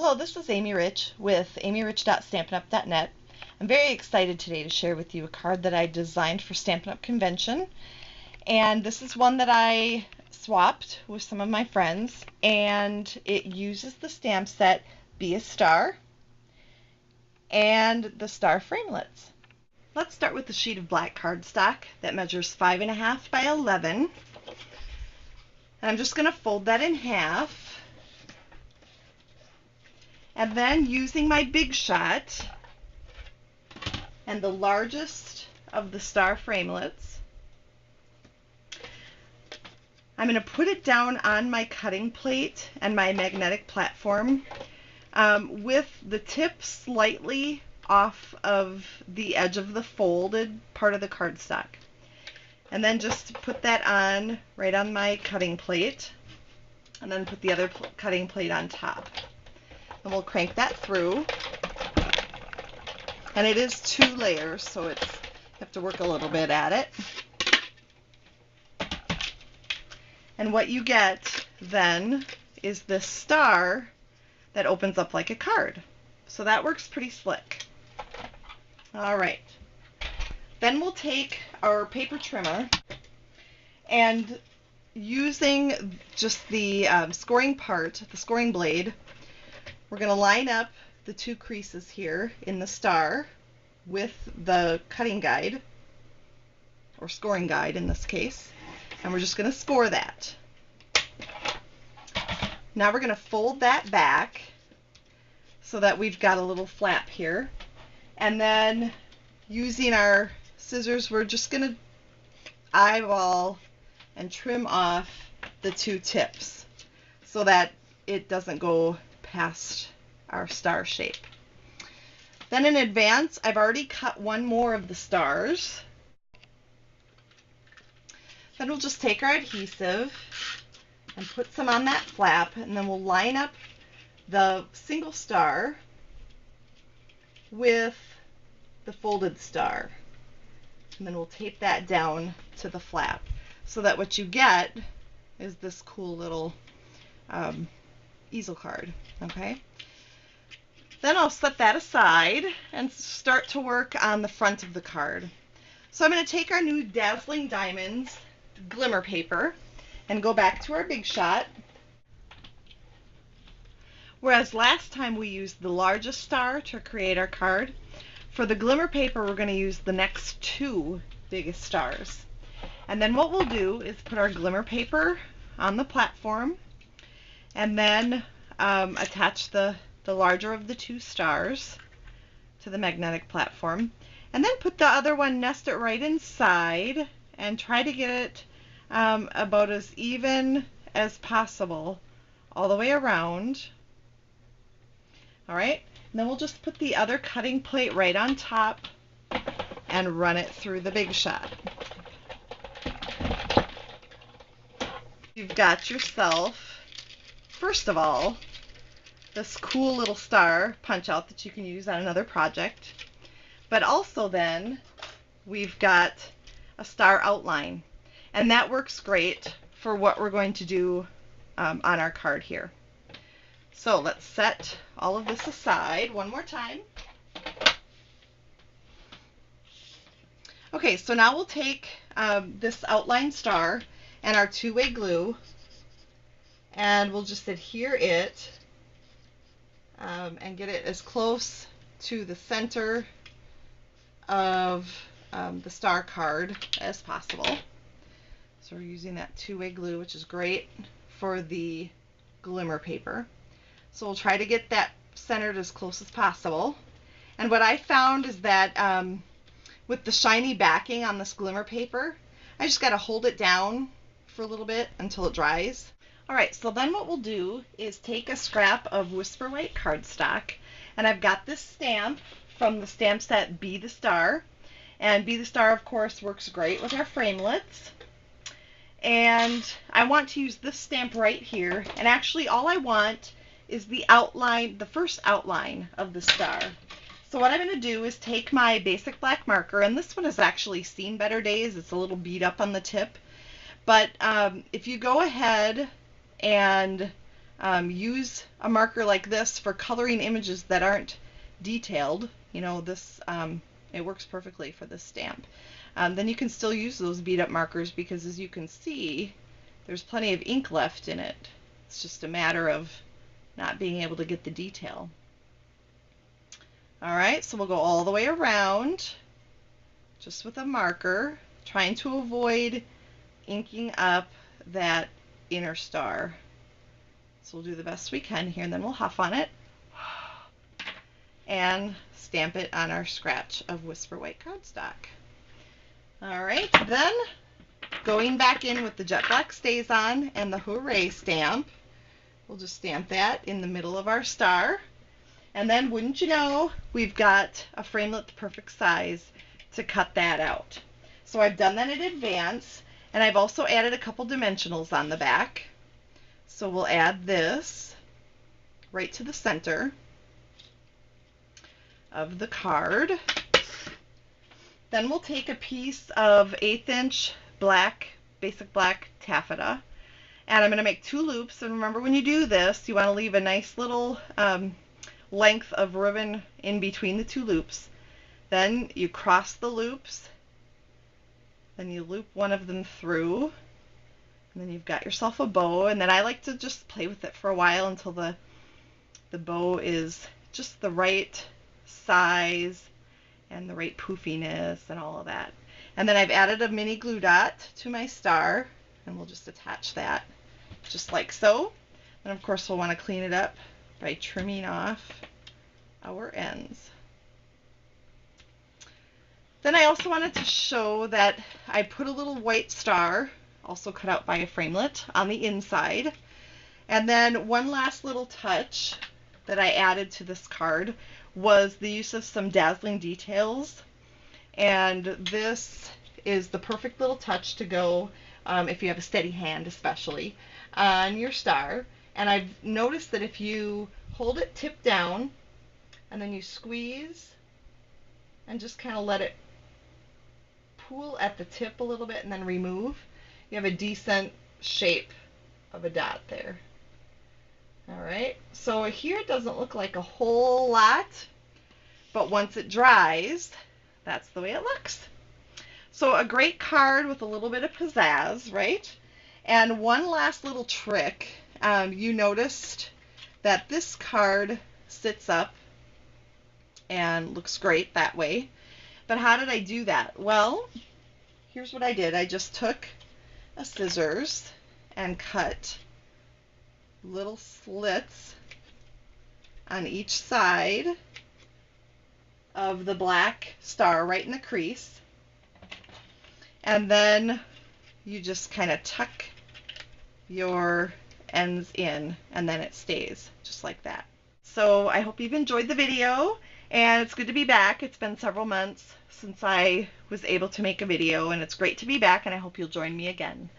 Hello, this is Amy Rich with amyrich.stampinup.net. I'm very excited today to share with you a card that I designed for Stampin' Up! Convention. And this is one that I swapped with some of my friends, and it uses the stamp set Be a Star and the Star Framelits. Let's start with the sheet of black cardstock that measures 5.5 by 11. And I'm just going to fold that in half. And then using my Big Shot and the largest of the Star Framelits, I'm going to put it down on my cutting plate and my magnetic platform with the tip slightly off of the edge of the folded part of the cardstock. And then just put that on right on my cutting plate, and then put the other cutting plate on top. And we'll crank that through. And it is 2 layers, so you have to work a little bit at it. And what you get then is this star that opens up like a card. So that works pretty slick. All right. Then we'll take our paper trimmer, and using just the scoring part, the scoring blade, we're going to line up the 2 creases here in the star with the cutting guide, or scoring guide in this case, and we're just going to score that. Now we're going to fold that back so that we've got a little flap here, and then using our scissors, we're just going to eyeball and trim off the 2 tips so that it doesn't go past our star shape. Then in advance, I've already cut 1 more of the stars. Then we'll just take our adhesive and put some on that flap, and then we'll line up the single star with the folded star. And then we'll tape that down to the flap so that what you get is this cool little easel card. Okay. Then I'll set that aside and start to work on the front of the card. So I'm going to take our new Dazzling Diamonds Glimmer paper and go back to our Big Shot. Whereas last time we used the largest star to create our card, for the Glimmer paper we're going to use the next 2 biggest stars. And then what we'll do is put our Glimmer paper on the platform, and then attach the larger of the 2 stars to the magnetic platform, and then put the other one, nest it right inside, and try to get it about as even as possible all the way around. All right, and then we'll just put the other cutting plate right on top and run it through the Big Shot. You've got yourself, first of all, this cool little star punch out that you can use on another project, but also then we've got a star outline, and that works great for what we're going to do on our card here. So let's set all of this aside one more time. Okay, so now we'll take this outline star and our 2-way glue, and we'll just adhere it and get it as close to the center of the star card as possible. So we're using that 2-way glue, which is great for the Glimmer paper. So we'll try to get that centered as close as possible. And what I found is that with the shiny backing on this Glimmer paper, I just got to hold it down for a little bit until it dries. Alright, so then what we'll do is take a scrap of Whisper White cardstock, and I've got this stamp from the stamp set Be the Star, and Be the Star of course works great with our framelits, and I want to use this stamp right here, and actually all I want is the outline, the first outline of the star. So what I'm going to do is take my basic black marker, and this one has actually seen better days, it's a little beat up on the tip, but if you go ahead and use a marker like this for coloring images that aren't detailed. You know, this it works perfectly for this stamp. Then you can still use those bead up markers because, as you can see, there's plenty of ink left in it. It's just a matter of not being able to get the detail. Alright, so we'll go all the way around just with a marker, trying to avoid inking up that inner star. So we'll do the best we can here, and then we'll huff on it and stamp it on our scratch of Whisper White cardstock. Alright, then going back in with the Jet Black StazOn and the Hooray stamp, we'll just stamp that in the middle of our star. And then, wouldn't you know, we've got a framelit the perfect size to cut that out. So I've done that in advance, and I've also added a couple dimensionals on the back. So we'll add this right to the center of the card. Then we'll take a piece of 1/8 inch black, basic black taffeta, and I'm going to make 2 loops. And remember, when you do this, you want to leave a nice little length of ribbon in between the 2 loops. Then you cross the loops, then you loop one of them through, and then you've got yourself a bow. And then I like to just play with it for a while until the bow is just the right size and the right poofiness and all of that. And then I've added a mini glue dot to my star, and we'll just attach that just like so. And of course we'll want to clean it up by trimming off our ends. Then I also wanted to show that I put a little white star, also cut out by a framelit, on the inside. And then one last little touch that I added to this card was the use of some dazzling details. And this is the perfect little touch to go, if you have a steady hand especially, on your star. And I've noticed that if you hold it tip down and then you squeeze and just kind of let it pool at the tip a little bit and then remove, you have a decent shape of a dot there. Alright, so here it doesn't look like a whole lot, but once it dries, that's the way it looks. So a great card with a little bit of pizzazz, right? And one last little trick. You noticed that this card sits up and looks great that way. But how did I do that? Well, here's what I did. I just took a scissors and cut little slits on each side of the black star right in the crease. And then you just kind of tuck your ends in, and then it stays just like that. So I hope you've enjoyed the video, and it's good to be back. It's been several months since I was able to make a video, and it's great to be back, and I hope you'll join me again.